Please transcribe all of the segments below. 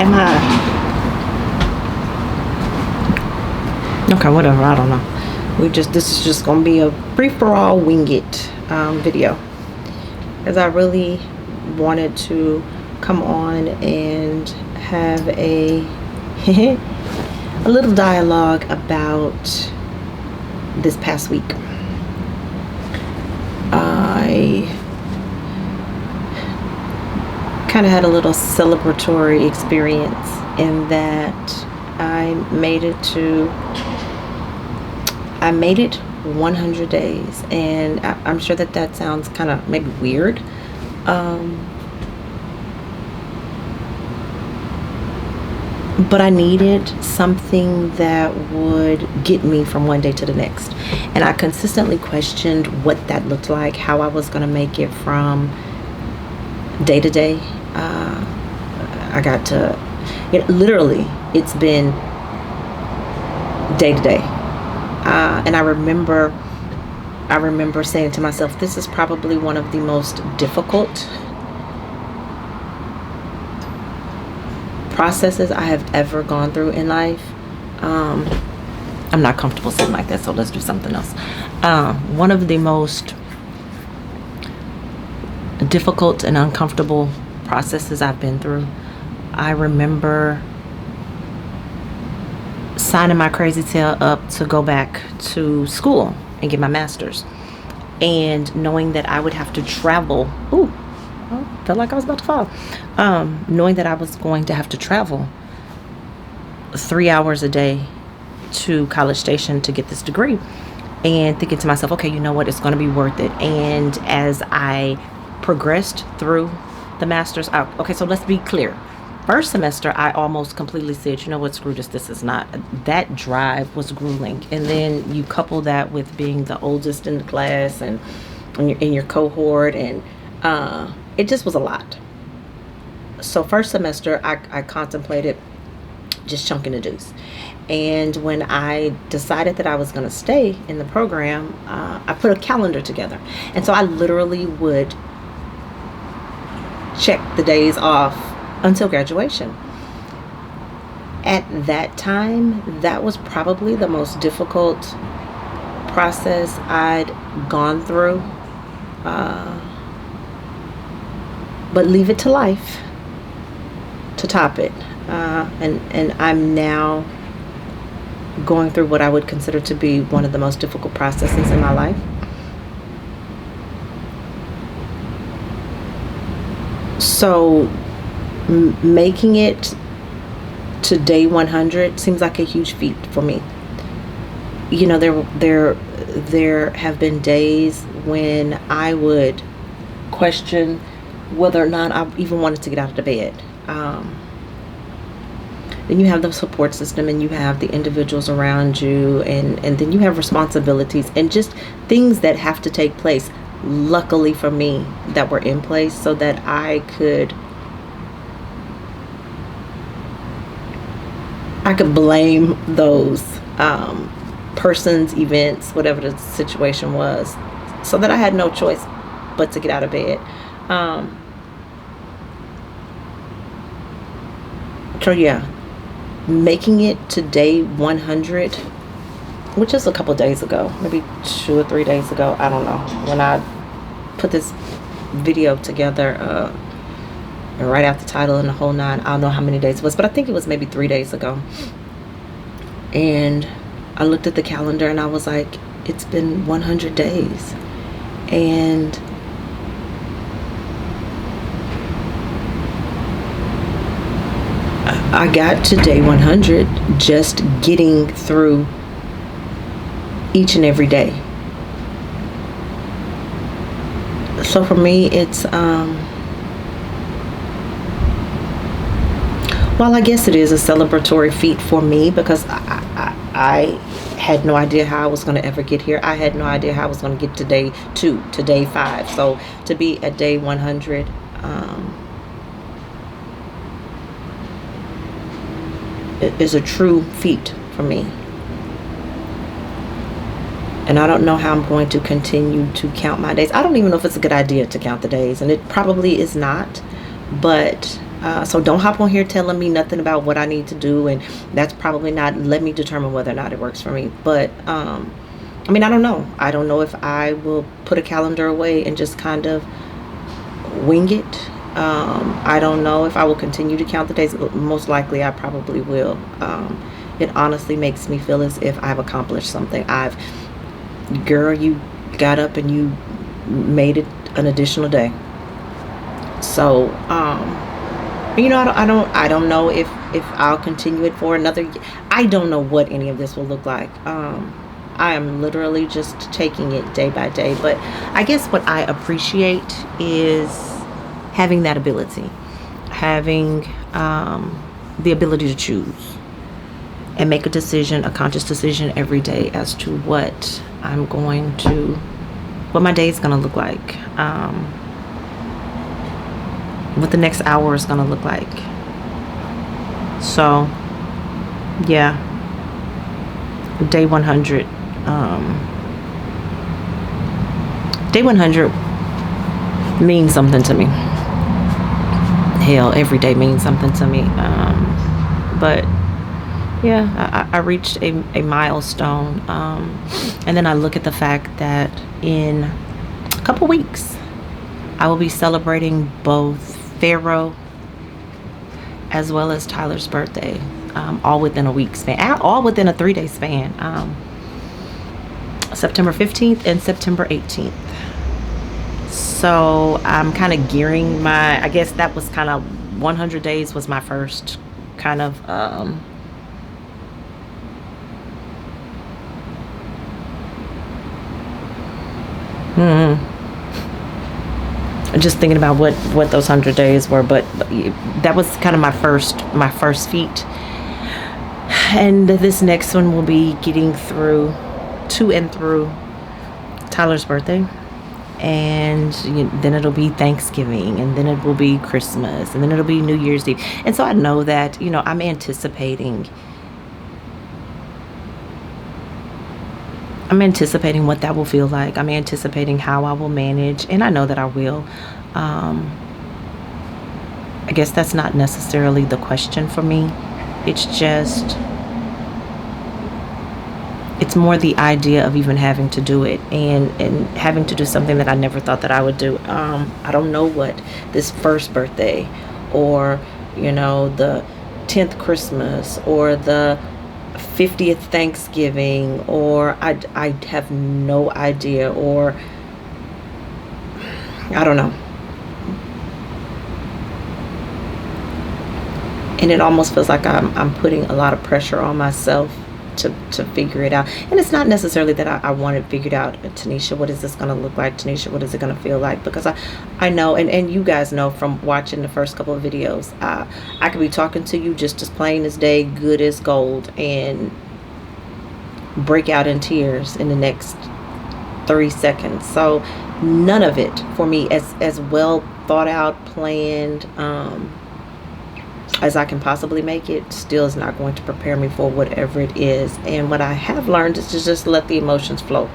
Am I? Okay, whatever. I don't know. This is just gonna be a free for all wing it video, as I really wanted to come on and have a a little dialogue about this past week. I kind of had a little celebratory experience in that I made it 100 days, and I'm sure that sounds kind of maybe weird. But I needed something that would get me from one day to the next. And I consistently questioned what that looked like, how I was going to make it from day to day. I got to, literally, it's been day to day. And I remember saying to myself, this is probably one of the most difficult processes I have ever gone through in life. I'm not comfortable sitting like that, so let's do something else. One of the most difficult and uncomfortable processes I've been through. I remember signing my crazy tail up to go back to school and get my master's, and knowing that I would have to travel. Felt like I was about to fall. Knowing that I was going to have to travel 3 hours a day to College Station to get this degree, and thinking to myself, okay, you know what, it's going to be worth it. And as I progressed through the master's, okay, so let's be clear. First semester, I almost completely said, you know what, screw this is not. That drive was grueling. And then you couple that with being the oldest in the class and in your cohort, and it just was a lot. So first semester, I contemplated just chunking the deuce. And when I decided that I was going to stay in the program, I put a calendar together. And so I literally would check the days off until graduation. At that time, that was probably the most difficult process I'd gone through. But leave it to life to top it. And I'm now going through what I would consider to be one of the most difficult processes in my life. So making it to day 100 seems like a huge feat for me. There have been days when I would question whether or not I even wanted to get out of the bed. Then you have the support system, and you have the individuals around you, and then you have responsibilities and just things that have to take place, luckily for me, that were in place so that I could blame those persons, events, whatever the situation was, so that I had no choice but to get out of bed. So yeah, making it to day 100, which is a couple days ago, maybe 2 or 3 days ago, I don't know, when I put this video together, and write out the title and the whole nine. I don't know how many days it was, but I think it was maybe 3 days ago. And I looked at the calendar and I was like, it's been 100 days. And I got to day 100 just getting through each and every day. So for me, it's well, I guess it is a celebratory feat for me, because I had no idea how I was going to ever get here. I had no idea how I was going to get to day 2, to day 5. So to be at day 100, it is a true feat for me. And I don't know how I'm going to continue to count my days. I don't even know if it's a good idea to count the days, and it probably is not. But So don't hop on here telling me nothing about what I need to do, and that's probably not, let me determine whether or not it works for me. But I mean, I don't know. I don't know if I will put a calendar away and just kind of wing it. I don't know if I will continue to count the days. Most likely I probably will. It honestly makes me feel as if I've accomplished something. Girl, you got up and you made it an additional day. So you know, I don't know if I'll continue it for another year. I don't know what any of this will look like. I am literally just taking it day by day. But I guess what I appreciate is having that ability, having the ability to choose and make a decision, a conscious decision every day as to what my day is going to look like, what the next hour is going to look like. So yeah, day 100, day 100 means something to me. Hell, every day means something to me. But yeah, I reached a milestone. And then I look at the fact that in a couple weeks, I will be celebrating both Pharaoh as well as Tyler's birthday, all within a week span, all within a 3-day span, September 15th and September 18th. So I'm kind of gearing I guess that was kind of 100 days was my first kind of just thinking about what those 100 days were, but that was kind of my first feat. And this next one will be getting through Tyler's birthday, and then it'll be Thanksgiving, and then it will be Christmas, and then it'll be New Year's Eve. And so I know that, I'm anticipating what that will feel like. I'm anticipating how I will manage, and I know that I will. I guess that's not necessarily the question for me. It's more the idea of even having to do it, and having to do something that I never thought that I would do. I don't know what this first birthday, or the 10th Christmas, or the 50th Thanksgiving, or I have no idea, or I don't know. And it almost feels like I'm putting a lot of pressure on myself to figure it out. And it's not necessarily that I want it figured out. Tanisha, what is this going to look like? Tanisha, what is it going to feel like? Because I know, and you guys know from watching the first couple of videos, I could be talking to you just as plain as day, good as gold, and break out in tears in the next 3 seconds. So none of it for me, as well thought out, planned, as I can possibly make it, still is not going to prepare me for whatever it is. And what I have learned is to just let the emotions flow.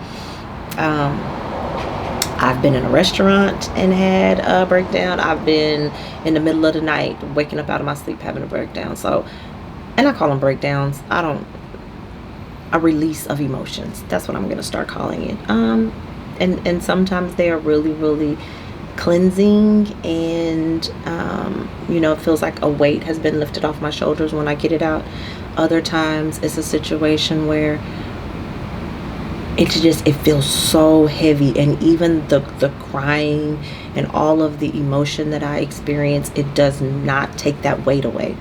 I've been in a restaurant and had a breakdown. I've been in the middle of the night waking up out of my sleep having a breakdown. So, and I call them breakdowns. A release of emotions. That's what I'm going to start calling it. And sometimes they are really, really cleansing, and it feels like a weight has been lifted off my shoulders when I get it out. Other times it's a situation where it feels so heavy, and even the crying and all of the emotion that I experience, it does not take that weight away.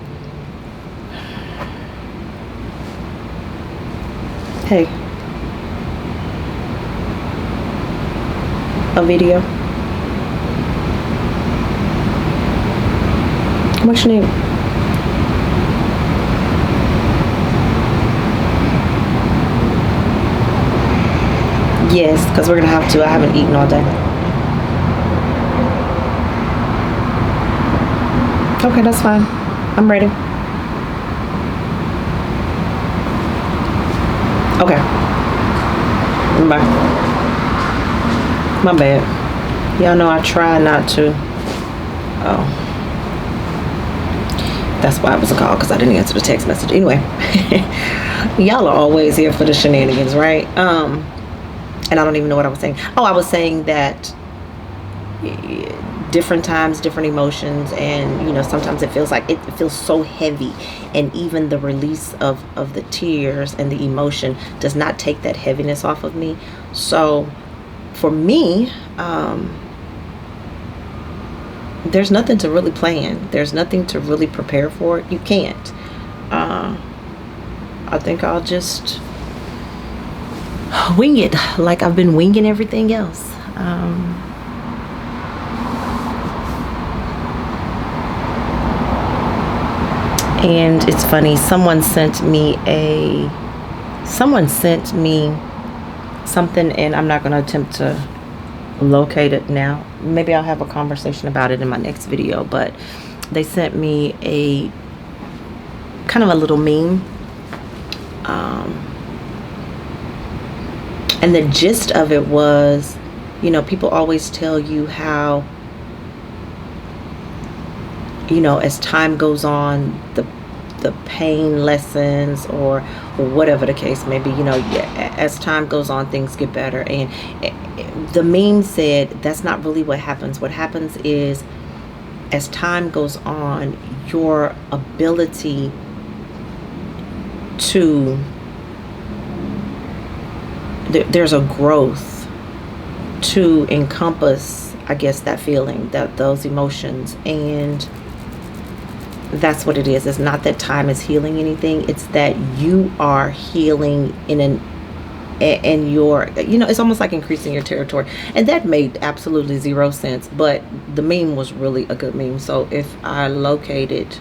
Hey, a video. What's your name? Yes, because we're gonna have to. I haven't eaten all day. Okay, that's fine. I'm ready. Okay. Bye. My bad. Y'all know I try not to. Oh. That's why it was a call, because I didn't answer the text message. Anyway, y'all are always here for the shenanigans, right? And I don't even know what I was saying. Oh, I was saying that different times, different emotions, and sometimes it feels like it feels so heavy, and even the release of the tears and the emotion does not take that heaviness off of me. So for me, there's nothing to really plan. There's nothing to really prepare for. You can't. I think I'll just wing it like I've been winging everything else. And it's funny, someone sent me something, and I'm not going to attempt to locate it now. Maybe I'll have a conversation about it in my next video, but they sent me a kind of a little meme, and the gist of it was, people always tell you how, as time goes on, the pain lessens, or whatever the case may be. As time goes on, things get better. And the meme said that's not really what happens. What happens is, as time goes on, your ability to there's a growth to encompass, I guess, that feeling, those emotions. And that's what it is. It's not that time is healing anything. It's that you are healing and your, it's almost like increasing your territory. And that made absolutely zero sense, but the meme was really a good meme. So when I locate it,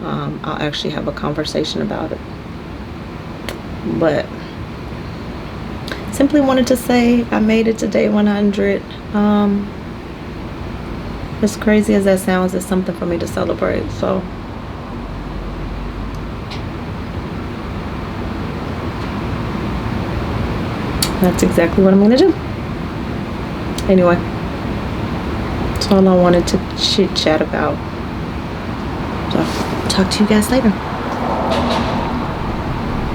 I'll actually have a conversation about it. But simply wanted to say I made it to day 100. As crazy as that sounds, it's something for me to celebrate. So that's exactly what I'm going to do. Anyway, that's all I wanted to chit chat about. So talk to you guys later.